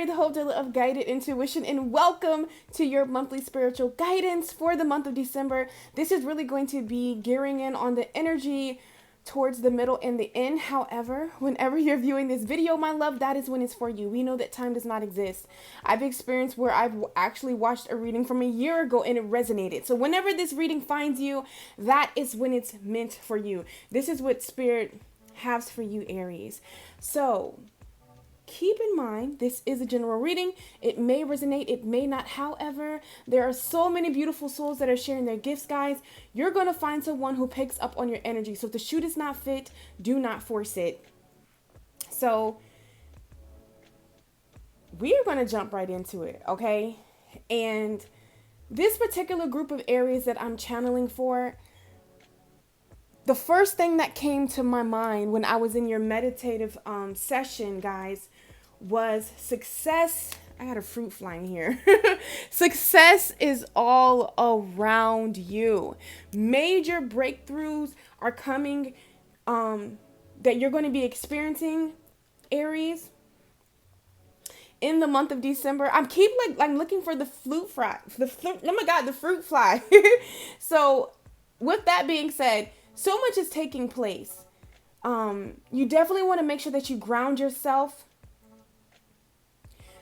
Tori, the Hope Dealer of Guided Intuition, and welcome to your monthly spiritual guidance for the month of December. This is really going to be gearing in on the energy towards the middle and the end. However, whenever you're viewing this video, my love, that is when it's for you. We know that time does not exist. I've experienced where I've actually watched a reading from a year ago and it resonated. So whenever this reading finds you, that is when it's meant for you. This is what Spirit has for you, Aries. So keep in mind, this is a general reading. It may resonate, it may not. However, there are so many beautiful souls that are sharing their gifts, guys. You're going to find someone who picks up on your energy. So if the shoe does not fit, do not force it. So we are going to jump right into it, okay? And this particular group of Aries that I'm channeling for, the first thing that came to my mind when I was in your meditative session, guys, was success. I got a fruit flying here. Success is all around you. Major breakthroughs are coming that you're going to be experiencing, Aries, in the month of December. I'm looking for the fruit fly. Oh my God, the fruit fly. So with that being said, so much is taking place. You definitely want to make sure that you ground yourself,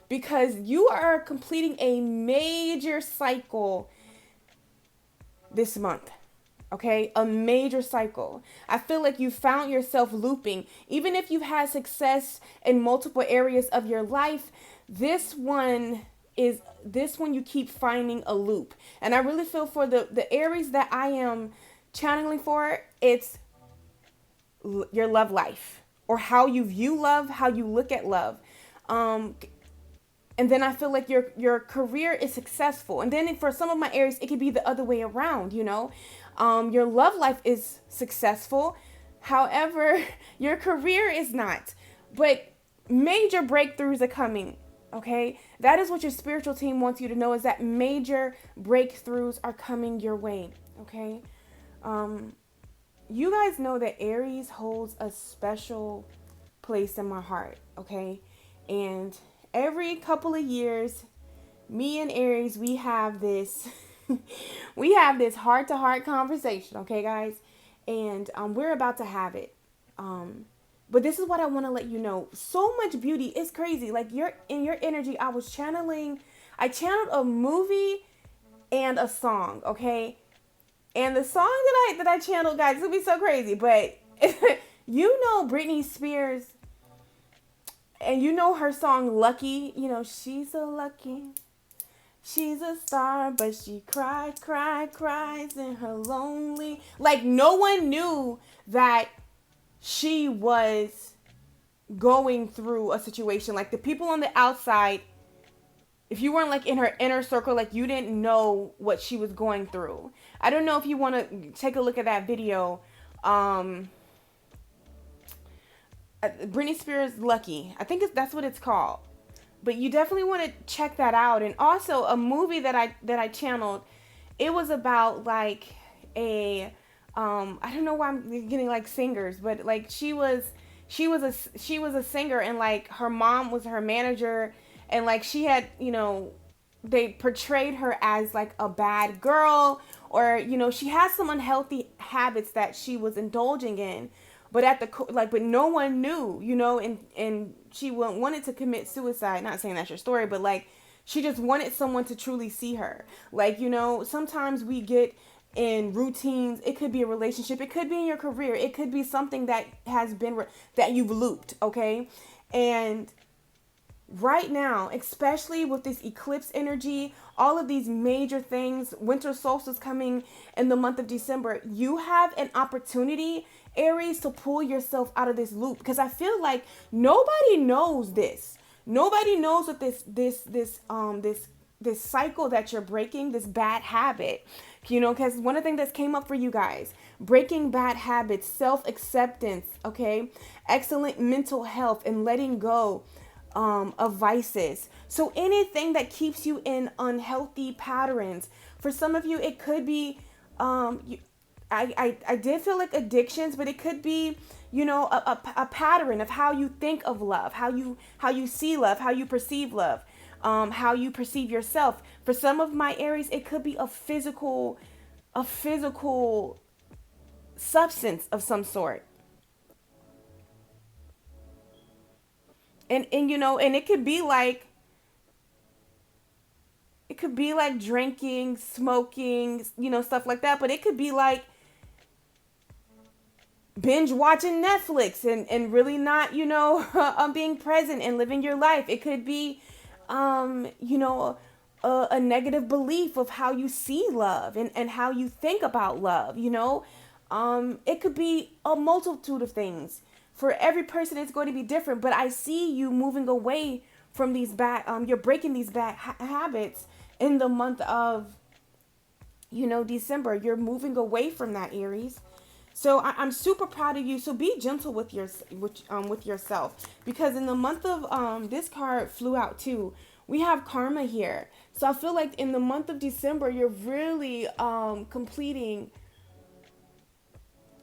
because you are completing a major cycle this month. Okay, a major cycle. I feel like you found yourself looping. Even if you've had success in multiple areas of your life, this one you keep finding a loop. And I really feel for the Aries that I am channeling for, it's your love life, or how you view love, how you look at love. And then I feel like your career is successful. And then for some of my Aries, it could be the other way around, you know. Your love life is successful. However, your career is not. But major breakthroughs are coming, okay? That is what your spiritual team wants you to know, is that major breakthroughs are coming your way, okay? You guys know that Aries holds a special place in my heart, okay? And every couple of years, me and Aries, we have this heart-to-heart conversation, okay, guys? And we're about to have it. But this is what I want to let you know. So much beauty. It's crazy. Like, in your energy, I channeled a movie and a song, okay? And the song that I channeled, guys, it's gonna be so crazy, but you know Britney Spears, and you know her song Lucky. You know, she's so lucky. She's a star, but she cries in her lonely. Like, no one knew that she was going through a situation. Like, the people on the outside, if you weren't like in her inner circle, like, you didn't know what she was going through. I don't know if you want to take a look at that video. Britney Spears Lucky. I think that's what it's called. But you definitely want to check that out. And also a movie that I channeled, it was about like I don't know why I'm getting like singers, but like she was a singer, and like her mom was her manager, and like she had, you know, they portrayed her as like a bad girl, or, you know, she has some unhealthy habits that she was indulging in, but but no one knew, you know, and she wanted to commit suicide. Not saying that's your story, but like, she just wanted someone to truly see her. Like, you know, sometimes we get in routines. It could be a relationship, it could be in your career, it could be something that has been that you've looped, okay? And right now, especially with this eclipse energy, all of these major things, winter solstice coming in the month of December, you have an opportunity, Aries, to pull yourself out of this loop. Because I feel like nobody knows this. Nobody knows what this cycle that you're breaking, this bad habit, you know, because one of the things that came up for you guys, breaking bad habits, self-acceptance, okay, excellent mental health, and letting go of vices. So anything that keeps you in unhealthy patterns. For some of you, it could be I did feel like addictions, but it could be, a pattern of how you think of love, how you see love, how you perceive love, how you perceive yourself. For some of my Aries, it could be a physical substance of some sort. And it could be like drinking, smoking, stuff like that. But it could be like binge watching Netflix and really not, being present and living your life. It could be, a negative belief of how you see love and how you think about love. It could be a multitude of things. For every person, it's going to be different. But I see you moving away from these bad, you're breaking these bad habits in the month of, December. You're moving away from that, Aries. So I'm super proud of you. So be gentle with yourself, because in the month of this card flew out too. We have karma here. So I feel like in the month of December, you're really completing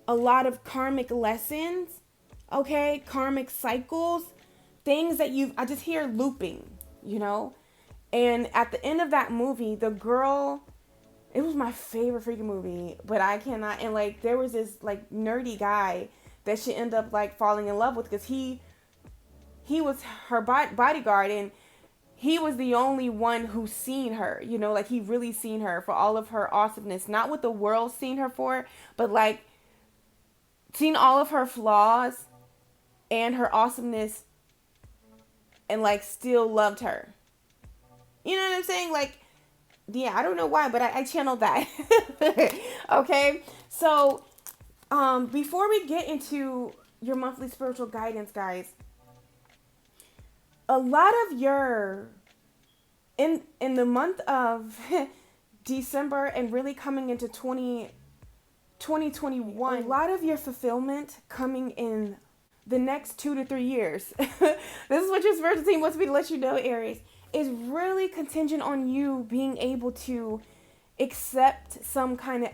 a lot of karmic lessons. Okay, karmic cycles, things that I just hear looping. And at the end of that movie, the girl, it was my favorite freaking movie, but I cannot. And like, there was this like nerdy guy that she ended up like falling in love with, because he was her bodyguard, and he was the only one who seen her. Like, he really seen her for all of her awesomeness, not what the world seen her for, but like seen all of her flaws and her awesomeness, and like still loved her. You know what I'm saying? Like, yeah, I don't know why, but I channeled that. Okay, so before we get into your monthly spiritual guidance, guys, a lot of your in the month of December and really coming into 2021, a lot of your fulfillment coming in the next 2 to 3 years. This is what your spiritual team wants me to let you know, Aries, is really contingent on you being able to accept some kind of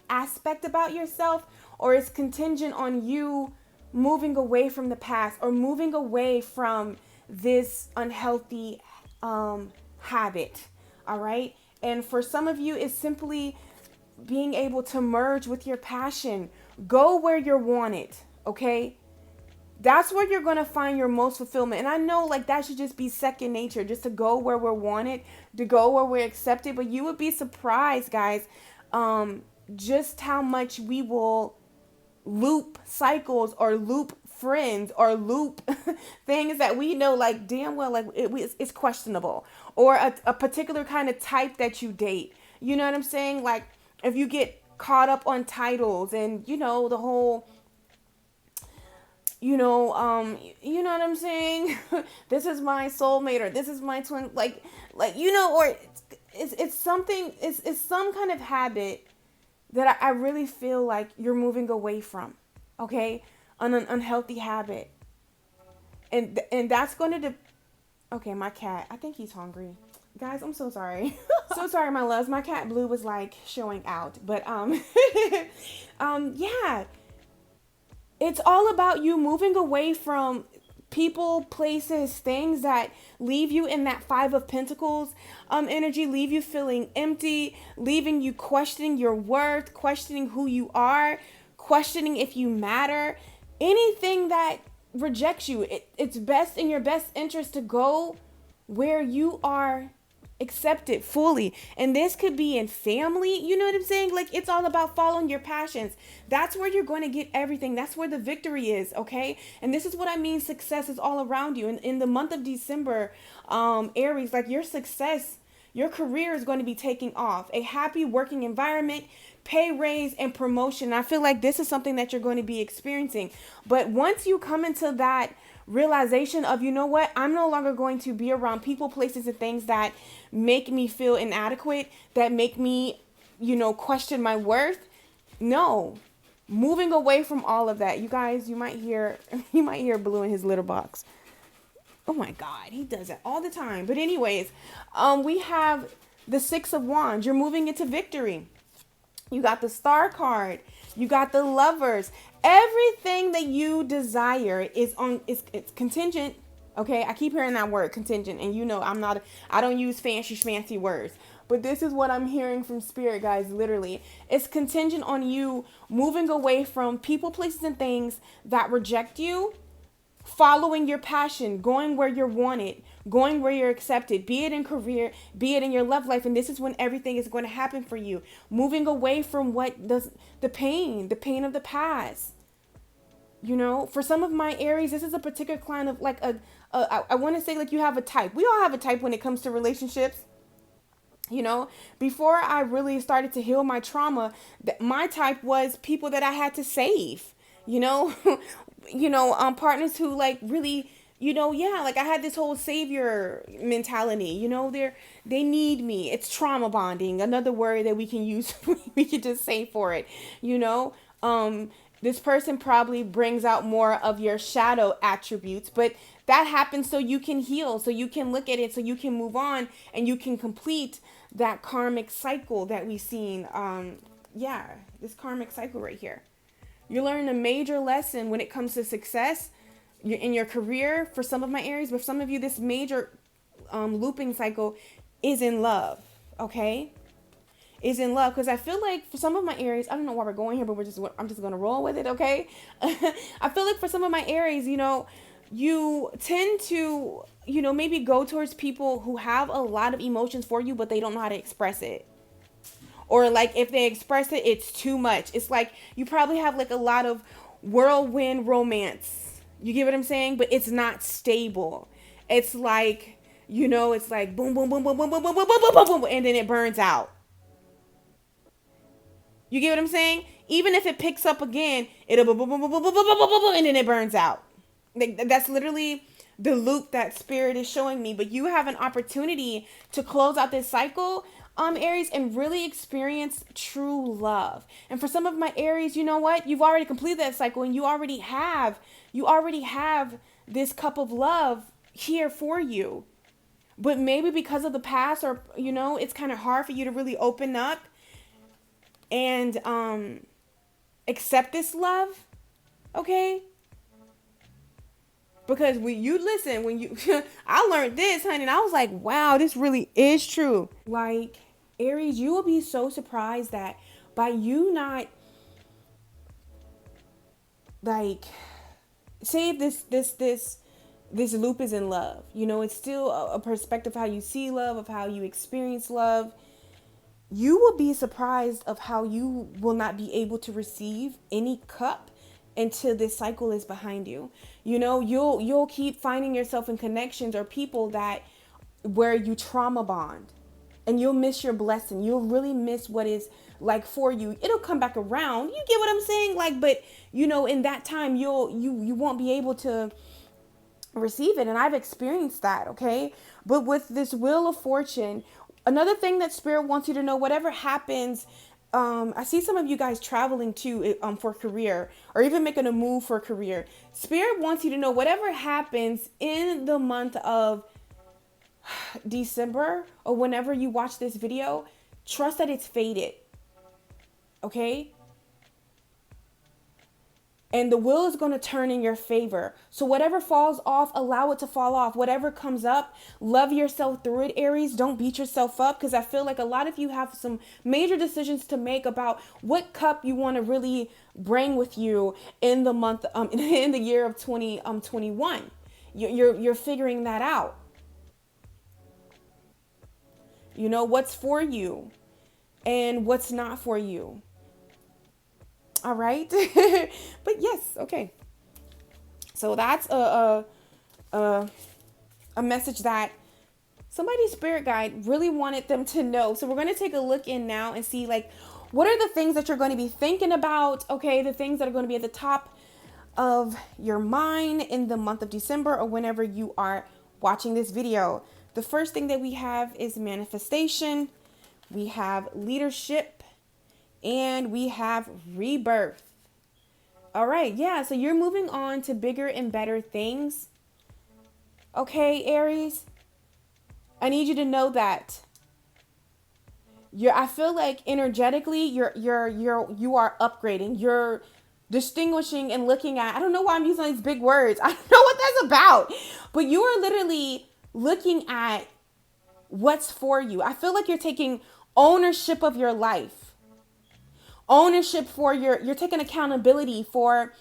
aspect about yourself, or it's contingent on you moving away from the past, or moving away from this unhealthy habit. All right. And for some of you, it's simply being able to merge with your passion. Go where you're wanted. Okay. That's where you're going to find your most fulfillment. And I know like that should just be second nature, just to go where we're wanted, to go where we're accepted. But you would be surprised, guys, just how much we will loop cycles, or loop friends, or loop things that we know like damn well like it's questionable, or a particular kind of type that you date. You know what I'm saying? Like, if you get caught up on titles and the whole you know what I'm saying? This is my soulmate, or this is my twin, or it's something, it's some kind of habit that I really feel like you're moving away from. Okay, an unhealthy habit, and that's going to okay, my cat, I think he's hungry. Guys, I'm so sorry. So sorry, my loves. My cat Blue was like showing out, but yeah, it's all about you moving away from people, places, things that leave you in that Five of Pentacles energy, leave you feeling empty, leaving you questioning your worth, questioning who you are, questioning if you matter. Anything that rejects you, it's best in your best interest to go where you are accepted fully. And this could be in family. You know what I'm saying? Like, it's all about following your passions. That's where you're going to get everything. That's where the victory is. Okay. And this is what I mean. Success is all around you. And in the month of December, Aries, like, your success, your career is going to be taking off. A happy working environment, pay raise, and promotion. I feel like this is something that you're going to be experiencing. But once you come into that realization of, you know what, I'm no longer going to be around people, places, and things that make me feel inadequate, that make me, question my worth. No, moving away from all of that. You guys, you might hear Blue in his litter box. Oh my God, he does that all the time. But anyways, we have the Six of Wands. You're moving into victory. You got the Star card. You got the Lovers. Everything that you desire is on. It's contingent. Okay, I keep hearing that word contingent, and you know I don't use fancy words, but this is what I'm hearing from Spirit, guys. Literally, it's contingent on you moving away from people, places, and things that reject you, following your passion, going where you're wanted, going where you're accepted, be it in career, be it in your love life. And this is when everything is going to happen for you. Moving away from what does the pain of the past. You know, for some of my Aries, this is a particular kind of like I want to say like you have a type. We all have a type when it comes to relationships. You know, before I really started to heal my trauma, my type was people that I had to save. You know, partners who like really, yeah, like I had this whole savior mentality. You know, they need me. It's trauma bonding, another word that we can use. We could just say for it. You know, this person probably brings out more of your shadow attributes, but that happens so you can heal, so you can look at it, so you can move on, and you can complete that karmic cycle that we've seen. This karmic cycle right here. You're learning a major lesson when it comes to success in your career for some of my Aries, but for some of you, this major looping cycle is in love, okay? Is in love, because I feel like for some of my Aries, I don't know why we're going here, but I'm just gonna roll with it, okay? I feel like for some of my Aries, you tend to, maybe go towards people who have a lot of emotions for you, but they don't know how to express it. Or like if they express it, it's too much. It's like you probably have like a lot of whirlwind romance. You get what I'm saying? But it's not stable. It's like, it's like boom, boom, boom, boom, boom, boom, boom, boom, boom, boom, boom, boom, and then it burns out. You get what I'm saying? Even if it picks up again, it'll boom, boom, boom, boom, boom, boom, boom, boom, boom, boom, and then it burns out. That's literally the loop that Spirit is showing me. But you have an opportunity to close out this cycle, Aries, and really experience true love. And for some of my Aries, you know what? You've already completed that cycle, and you already have this cup of love here for you. But maybe because of the past, or it's kind of hard for you to really open up and accept this love, okay? Because when you I learned this, honey, and I was like, wow, this really is true. Like, Aries, you will be so surprised that by you not, like, say if this loop is in love, it's still a perspective of how you see love, of how you experience love. You will be surprised of how you will not be able to receive any cup until this cycle is behind you. You'll keep finding yourself in connections or people where you trauma bond, and you'll miss your blessing. You'll really miss what is like for you. It'll come back around. You get what I'm saying? Like, but in that time, you won't be able to receive it. And I've experienced that. Okay. But with this Wheel of Fortune, another thing that Spirit wants you to know, whatever happens, I see some of you guys traveling too, for career, or even making a move for career. Spirit wants you to know whatever happens in the month of December, or whenever you watch this video, trust that it's fated. Okay? And the wheel is going to turn in your favor. So whatever falls off, allow it to fall off. Whatever comes up, love yourself through it, Aries. Don't beat yourself up, because I feel like a lot of you have some major decisions to make about what cup you want to really bring with you in the month, in the year of 2021. You're figuring that out. What's for you and what's not for you. All right. But yes. Okay. So that's a message that somebody's spirit guide really wanted them to know. So we're going to take a look in now and see, like, what are the things that you're going to be thinking about? Okay. The things that are going to be at the top of your mind in the month of December, or whenever you are watching this video. The first thing that we have is manifestation. We have leadership. And we have rebirth. All right. Yeah. So you're moving on to bigger and better things. Okay, Aries. I need you to know that I feel like energetically you are upgrading. You're distinguishing and looking at, I don't know why I'm using these big words. I don't know what that's about. But you are literally looking at what's for you. I feel like you're taking ownership of your life. Ownership for you're taking accountability for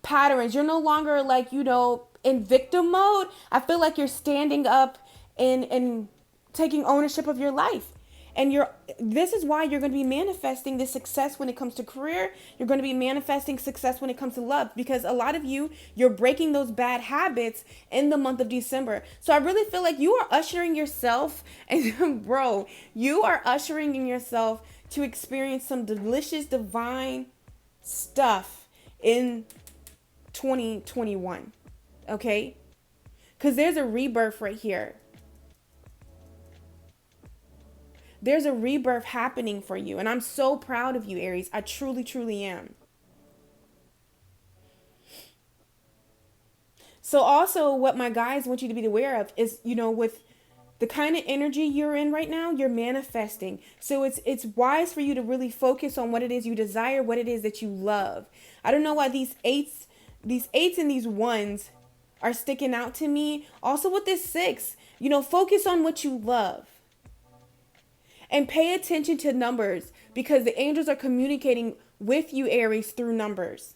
patterns. You're no longer like, in victim mode. I feel like you're standing up and taking ownership of your life. And this is why you're going to be manifesting this success when it comes to career. You're going to be manifesting success when it comes to love, because a lot of you're breaking those bad habits in the month of December. So I really feel like you are ushering yourself, and bro, you are ushering in yourself to experience some delicious divine stuff in 2021. Okay? Because there's a rebirth right here. There's a rebirth happening for you. And I'm so proud of you, Aries. I truly, truly am. So also what my guys want you to be aware of is, with the kind of energy you're in right now, you're manifesting. So it's wise for you to really focus on what it is you desire, what it is that you love. I don't know why these eights and these ones are sticking out to me. Also with this 6, focus on what you love. And pay attention to numbers, because the angels are communicating with you, Aries, through numbers.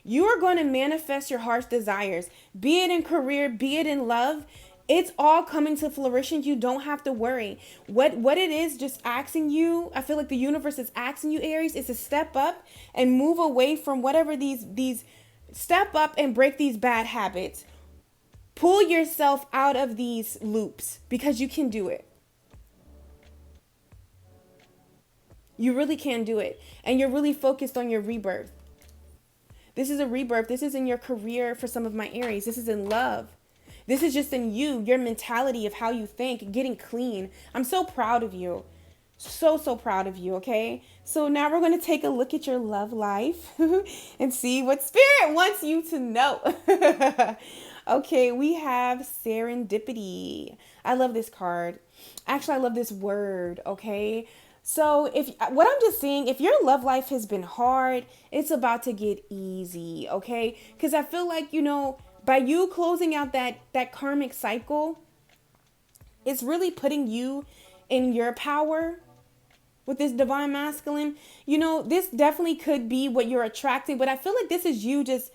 You are going to manifest your heart's desires, be it in career, be it in love. It's all coming to fruition. You don't have to worry. What it is just asking you, I feel like the universe is asking you, Aries, is to step up and move away from whatever these step up and break these bad habits. Pull yourself out of these loops, because you can do it. You really can do it. And you're really focused on your rebirth. This is a rebirth. This is in your career for some of my Aries. This is in love. This is just in you, your mentality of how you think, getting clean. I'm so proud of you. So, so proud of you, okay? So now we're going to take a look at your love life and see what Spirit wants you to know. Okay, we have serendipity. I love this card. Actually, I love this word, okay? So what I'm just saying, if your love life has been hard, it's about to get easy, okay? Because I feel like, by you closing out that karmic cycle, it's really putting you in your power with this divine masculine. This definitely could be what you're attracting, but I feel like this is you just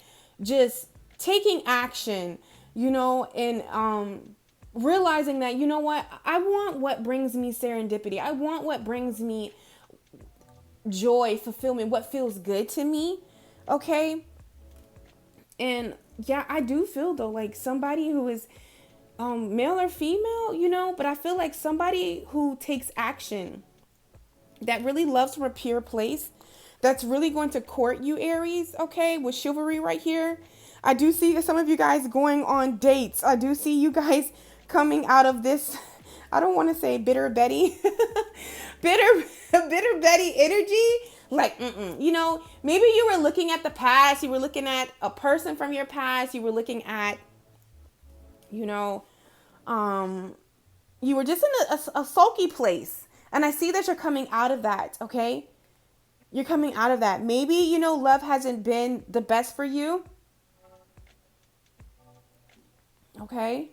taking action, and realizing that, what, I want what brings me serendipity. I want what brings me joy, fulfillment, what feels good to me. Okay. And yeah, I do feel though, like somebody who is male or female, but I feel like somebody who takes action, that really loves from a pure place, that's really going to court you, Aries, okay, with chivalry right here. I do see some of you guys going on dates. I do see you guys coming out of this, I don't want to say bitter Betty, bitter Betty energy. Like, maybe you were looking at the past. You were looking at a person from your past. You were looking at, you were just in a sulky place. And I see that you're coming out of that, okay? You're coming out of that. Maybe, love hasn't been the best for you. Okay?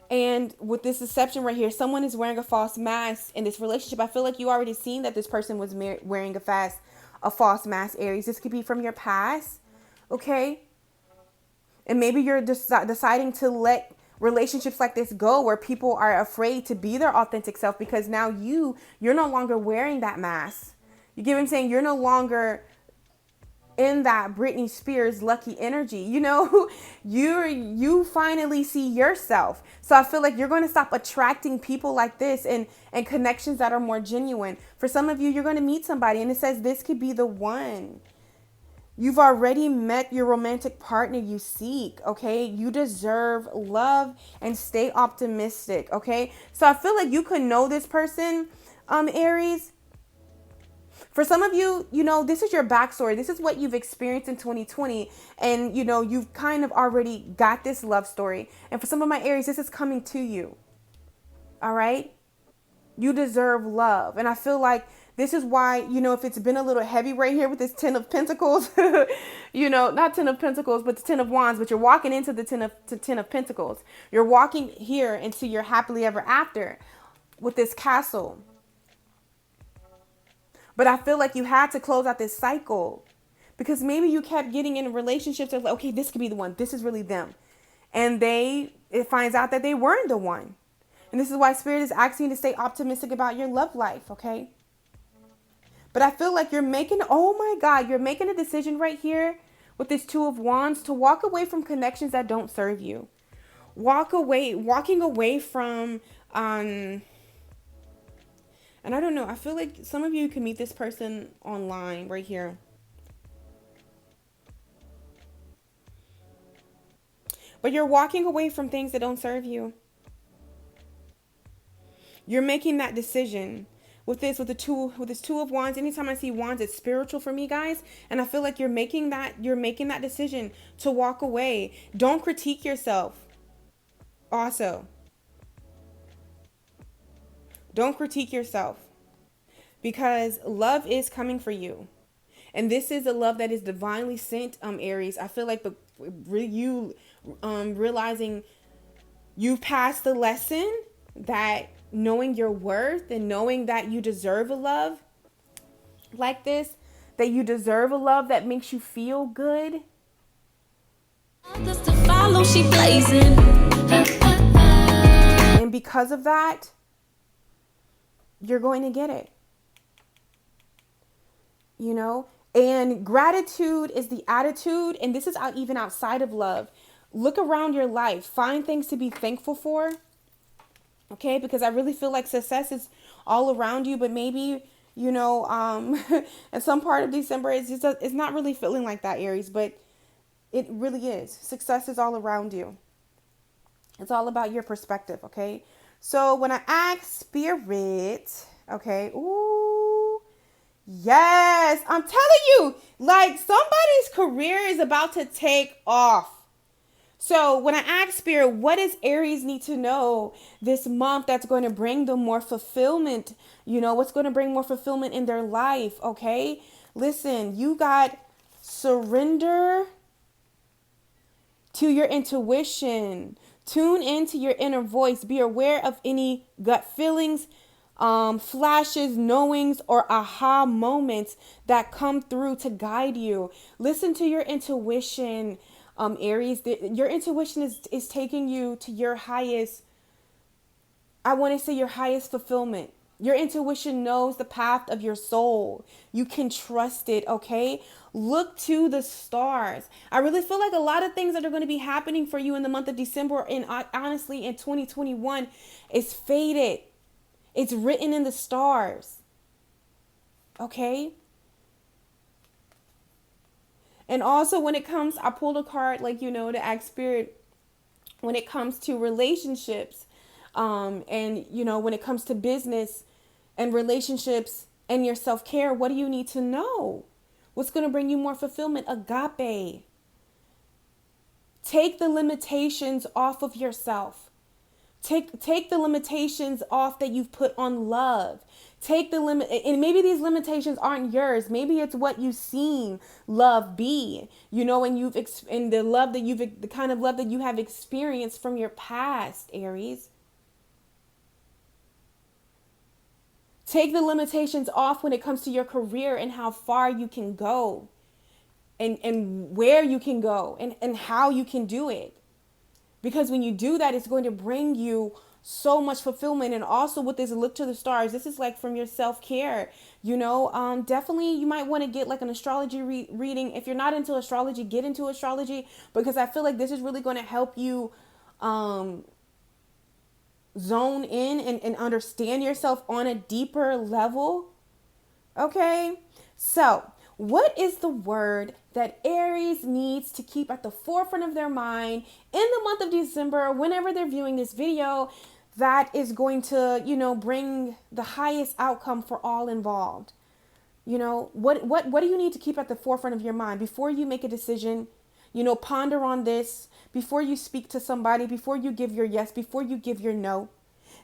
And with this deception right here, someone is wearing a false mask in this relationship. I feel like you already seen that this person was wearing a false mask, Aries. This could be from your past, okay? And maybe you're deciding to let relationships like this go, where people are afraid to be their authentic self, because now you're no longer wearing that mask. You get what I'm saying? You're no longer in that Britney Spears lucky energy. You finally see yourself. So I feel like you're going to stop attracting people like this and connections that are more genuine. For some of you, you're going to meet somebody and it says this could be the one. You've already met your romantic partner you seek, okay? You deserve love and stay optimistic, okay? So I feel like you could know this person, Aries, For some of you, this is your backstory. This is what you've experienced in 2020. And, you've kind of already got this love story. And for some of my Aries, this is coming to you. All right? You deserve love. And I feel like this is why, if it's been a little heavy right here with this 10 of Pentacles, not 10 of Pentacles, but the 10 of Wands, but you're walking into the 10 of Pentacles. You're walking here into your happily ever after with this castle. But I feel like you had to close out this cycle because maybe you kept getting in relationships of like, okay, this could be the one. This is really them. And it finds out that they weren't the one. And this is why Spirit is asking you to stay optimistic about your love life, okay? But I feel like you're making a decision right here with this 2 of Wands to walk away from connections that don't serve you. Walking away from, and I don't know, I feel like some of you can meet this person online right here. But you're walking away from things that don't serve you. You're making that decision with this 2 of Wands. Anytime I see Wands, it's spiritual for me, guys. And I feel like you're making that decision to walk away. Don't critique yourself. Also, don't critique yourself because love is coming for you. And this is a love that is divinely sent, Aries. I feel like you realizing you've passed the lesson that knowing your worth and knowing that you deserve a love like this, that you deserve a love that makes you feel good. And because of that, you're going to get it. And gratitude is the attitude. And this is even outside of love. Look around your life. Find things to be thankful for. Okay, because I really feel like success is all around you, but maybe, in some part of December, it's not really feeling like that, Aries, but it really is. Success is all around you. It's all about your perspective, okay? So when I ask Spirit, okay, ooh, yes, I'm telling you, like somebody's career is about to take off. So when I ask Spirit, what does Aries need to know this month that's going to bring them more fulfillment? What's going to bring more fulfillment in their life? Okay. Listen, you got surrender to your intuition. Tune into your inner voice. Be aware of any gut feelings, flashes, knowings, or aha moments that come through to guide you. Listen to your intuition. Aries, your intuition is taking you to your highest, I want to say your highest fulfillment. Your intuition knows the path of your soul. You can trust it, okay? Look to the stars. I really feel like a lot of things that are going to be happening for you in the month of December and honestly in 2021 is fated. It's written in the stars, okay? And also when it comes, I pulled a card to ask Spirit when it comes to relationships, and when it comes to business and relationships and your self-care, what do you need to know? What's going to bring you more fulfillment? Agape. Take the limitations off of yourself. Take the limitations off that you've put on love. Take the limit, and maybe these limitations aren't yours. Maybe it's what you've seen love be, and the kind of love that you have experienced from your past, Aries. Take the limitations off when it comes to your career and how far you can go, and where you can go, and how you can do it. Because when you do that, it's going to bring you so much fulfillment. And also with this look to the stars, this is like from your self-care, definitely you might want to get like an astrology reading. If you're not into astrology, get into astrology, because I feel like this is really going to help you zone in and understand yourself on a deeper level. Okay. So what is the word that Aries needs to keep at the forefront of their mind in the month of December, whenever they're viewing this video, that is going to, bring the highest outcome for all involved? You know, what do you need to keep at the forefront of your mind before you make a decision? You know, ponder on this before you speak to somebody, before you give your yes, before you give your no.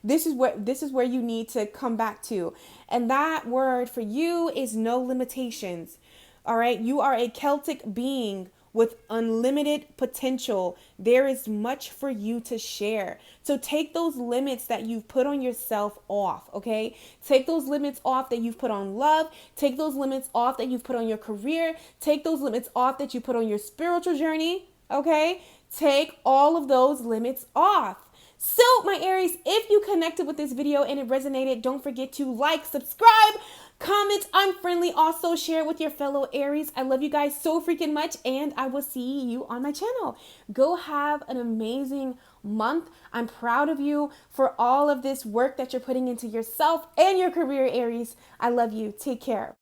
This is where you need to come back to. And that word for you is no limitations. All right? You are a Celtic being with unlimited potential. There is much for you to share. So take those limits that you've put on yourself off, okay? Take those limits off that you've put on love. Take those limits off that you've put on your career. Take those limits off that you put on your spiritual journey, okay? Take all of those limits off. So, my Aries, if you connected with this video and it resonated, don't forget to like, subscribe, comment, I'm friendly. Also, share it with your fellow Aries. I love you guys so freaking much, and I will see you on my channel. Go have an amazing month. I'm proud of you for all of this work that you're putting into yourself and your career, Aries. I love you. Take care.